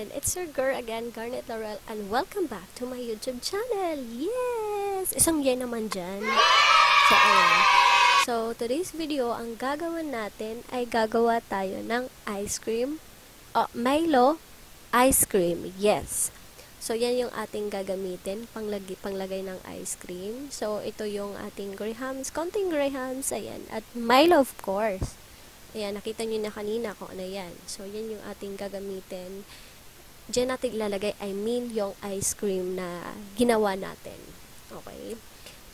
again. It's your girl again, Garnet Laurel, and welcome back to my YouTube channel. Yes! Isang yay naman dyan. So, ayan. So, today's video, ang gagawin natin ay gagawa tayo ng ice cream. MILO ice cream. Yes. So, yan yung ating gagamitin, panglagay ng ice cream. So, ito yung ating grahams, konting grahams, ayan. At MILO, of course. Ayan, nakita nyo na kanina kung ano yan. So, yan yung ating gagamitin. Diyan natin ilalagay, yung ice cream na ginawa natin. Okay?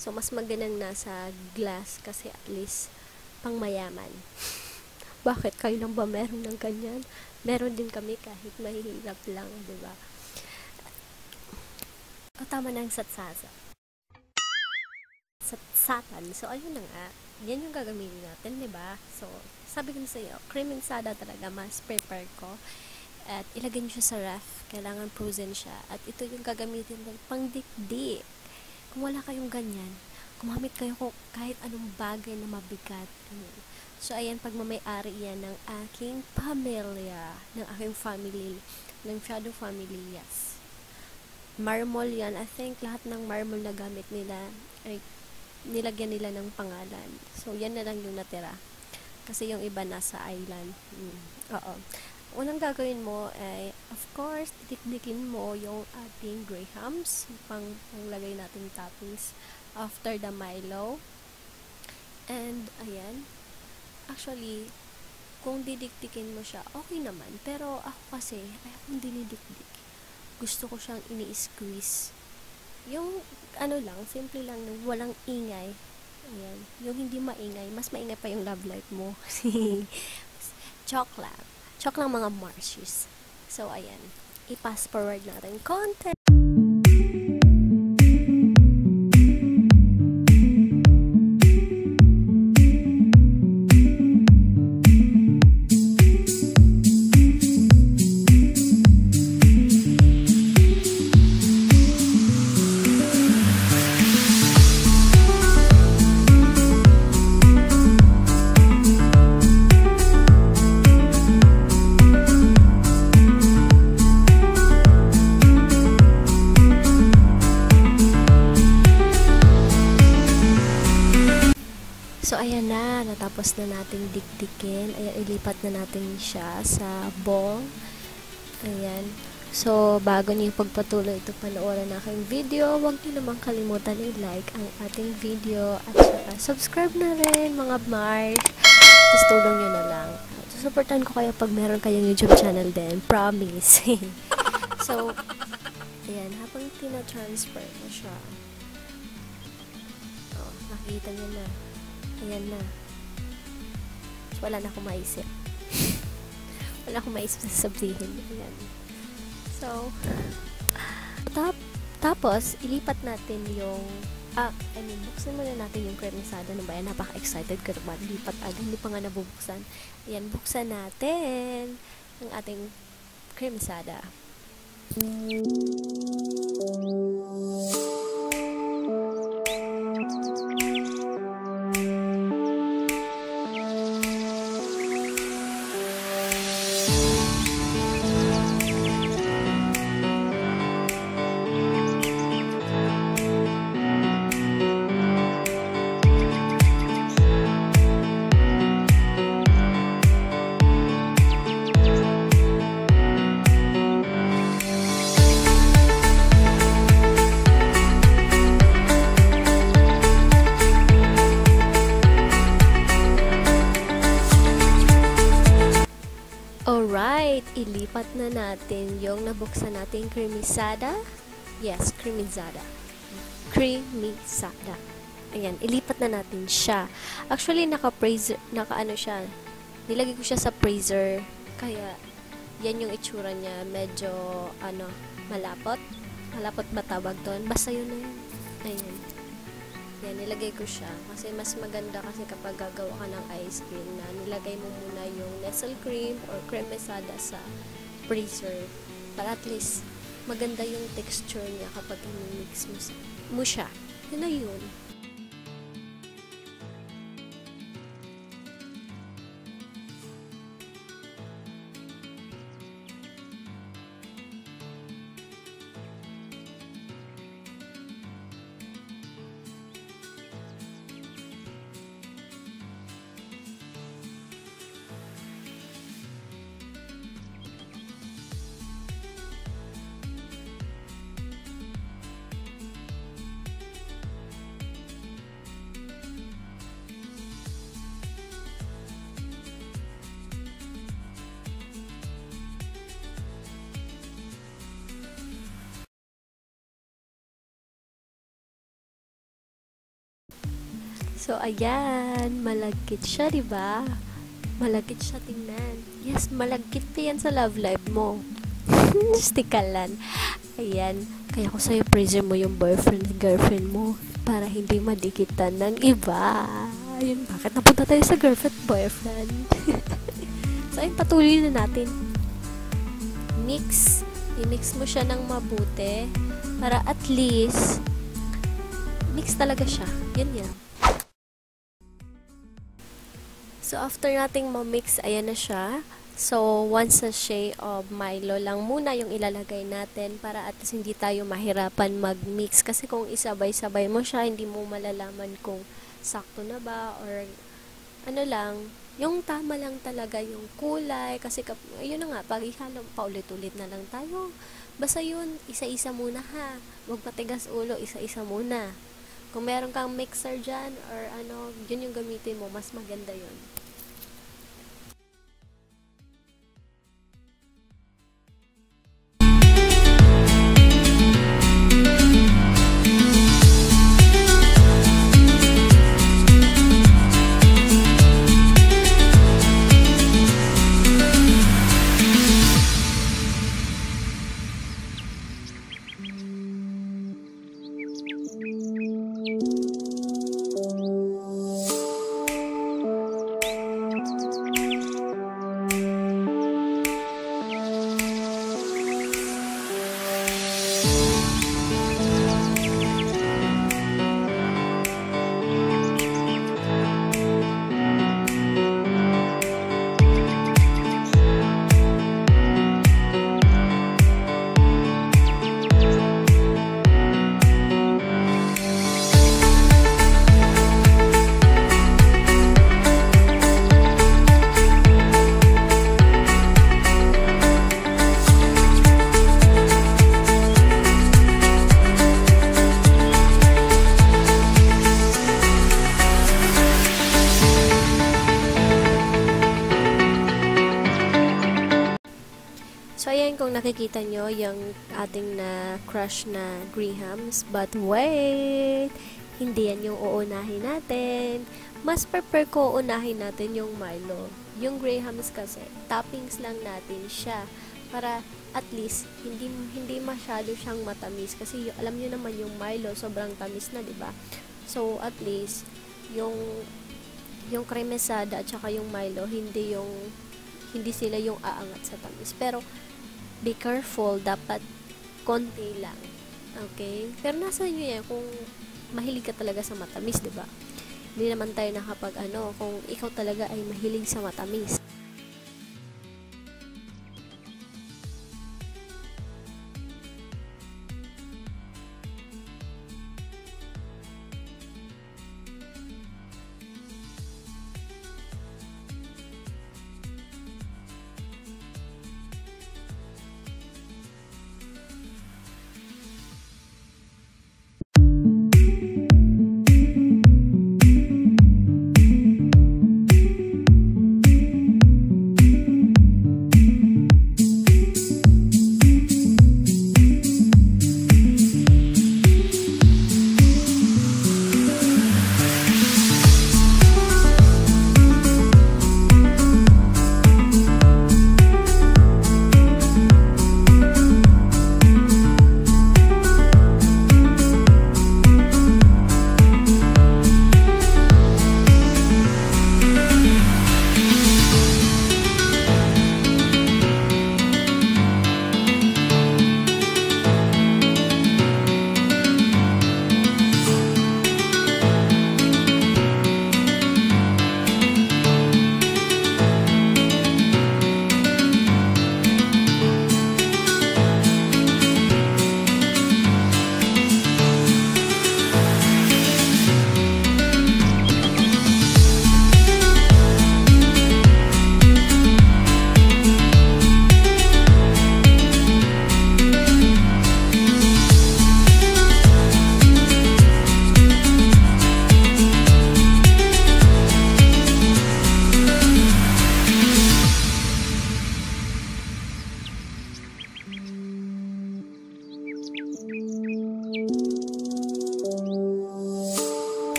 So, mas magandang nasa glass kasi at least pang mayaman. Bakit? Kayo lang ba meron ng ganyan? Meron din kami kahit mahihirap lang, diba? O, tama na ang satsasa. Satsatan. So, ayun na nga. Yan yung gagamitin natin, diba? So, sabi ko sa iyo, cream and soda talaga mas prepare ko. At ilagay nyo siya sa ref. Kailangan frozen siya. At ito yung gagamitin ng pangdikdik. Kung wala kayong ganyan, gumamit kayo kung kahit anong bagay na mabigat. So, ayan, pagmamayari yan ng aking pamilya, ng aking family, ng shadow family, yes. Marmol yan. I think lahat ng marmol na gamit nila ay nilagyan nila ng pangalan. So, yan na lang yung natira. Kasi yung iba nasa island. Oo. Unang gagawin mo ay, of course, didikdikin mo yung ating grahams, panglagay nating toppings after the MILO. And, ayan. Actually, kung didikdikin mo siya, okay naman. Pero ako kasi, ayokong dinidikdik. Gusto ko siyang ini-squeeze. Yung, ano lang, simple lang, walang ingay. Ayan. Yung hindi maingay, mas maingay pa yung love life mo. Chocolate. Chocolate mga marshes. So, ayan. I-pass forward natin konti. So, ayan na. Natapos na nating dikdikin. Ayan, ilipat na natin siya sa bowl. Ayan. So, bago niyo pagpatuloy ito panoorin na aking video, huwag niyo naman kalimutan i-like ang ating video at saka subscribe na rin, mga Mars. Just tulong nyo na lang. Supportan ko kayo pag meron kayong YouTube channel din. Promise. So, ayan. Habang tina-transfer ko siya. Oh, nakikita nyo na. Ayan na. Wala na akong maisip. Wala akong maisip sa sabihin. Ayan. So, tapos, ilipat natin yung, buksan muna natin yung cremisada. Ano ba yan? Napaka-excited ko naman. Lipat agad. Hindi pa nga nabubuksan. Ayan, buksan natin ang ating cremisada. Alright, ilipat na natin yung nabuksan nating cremisada. Yes, cremisada. Cremisada. Ayan, ilipat na natin siya. Actually, naka-ano siya. Nilagay ko siya sa freezer. Kaya, yan yung itsura niya. Medyo, malapot. Malapot ba tawag doon? Basta yun na yun. Ayan. Yan, nilagay ko siya. Kasi mas maganda kasi kapag gagawa ka ng ice cream na nilagay mo muna yung nestle cream or cremisada sa freezer. Para at least maganda yung texture niya kapag i-mix mo siya. Yun na yun. So, ayan. Malagkit siya, diba? Malagkit siya tingnan. Yes, malagkit pa yan sa love life mo. Stikalan. Ayan. Kaya ko sa'yo, preserve mo yung boyfriend, girlfriend mo para hindi madikitan ng iba. Ayun, bakit napunta tayo sa girlfriend, boyfriend? So, ayun, patuloy na natin. Mix. I-mix mo siya ng mabuti para at least mix talaga siya. Yan yan. So, after nating ma-mix, ayan na siya. So, 1 sachet of Milo lang muna yung ilalagay natin para at least hindi tayo mahirapan mag-mix. Kasi kung isabay-sabay mo siya, hindi mo malalaman kung sakto na ba or ano lang, yung tama lang talaga yung kulay. Kasi, ayun na nga, pag ihalo, paulit-ulit na lang tayo. Basta yun, isa-isa muna ha. Huwag matigas ulo, isa-isa muna. Kung meron kang mixer dyan or ano, yun yung gamitin mo, mas maganda yun. So, ayan kung nakikita nyo yung ating na crush na grahams. But wait! Hindi yan yung uunahin natin. Mas prefer ko uunahin natin yung Milo. Yung grahams kasi, toppings lang natin siya. Para at least, hindi masyado siyang matamis. Kasi alam nyo naman yung Milo, sobrang tamis na, diba? So, at least, yung kremesada at saka yung Milo, hindi sila yung aangat sa tamis. Pero, be careful, dapat konti lang. Okay? Pero nasa inyo yan kung mahilig ka talaga sa matamis, diba? Hindi naman tayo nakapag kung ikaw talaga ay mahilig sa matamis.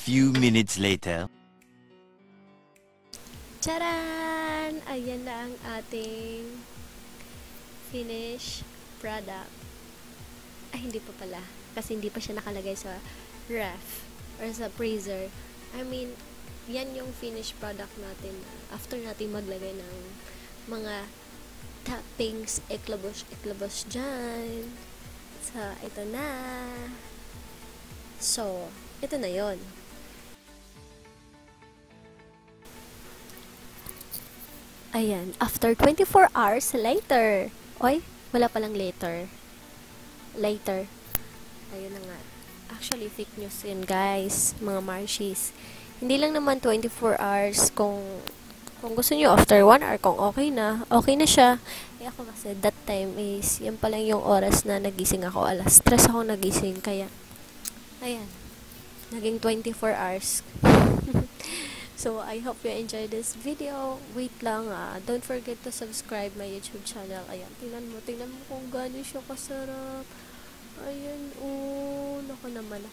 few minutes later. Charan! Ayan na ang ating finished product. Ay, hindi pa pala. Kasi hindi pa siya nakalagay sa ref or sa freezer. I mean, yan yung finished product natin. After natin maglagay ng mga toppings, eklabos dyan. So, ito na. So, ito na yon. Ayan, after 24 hours later. Oy, wala palang later. Later. Ayun na nga. Actually, fake news yun, guys. Mga Marshies. Hindi lang naman 24 hours kung gusto nyo after 1 hour, kung okay na siya. Eh ako kasi that time is, yan pa lang yung oras na nagising ako. Alas 3 ako nagising. Kaya, ayan. Naging 24 hours. So, I hope you enjoyed this video. Wait lang don't forget to subscribe my YouTube channel. Ayan, tingnan mo kung gano'n siya kasarap. Ayan, nako naman.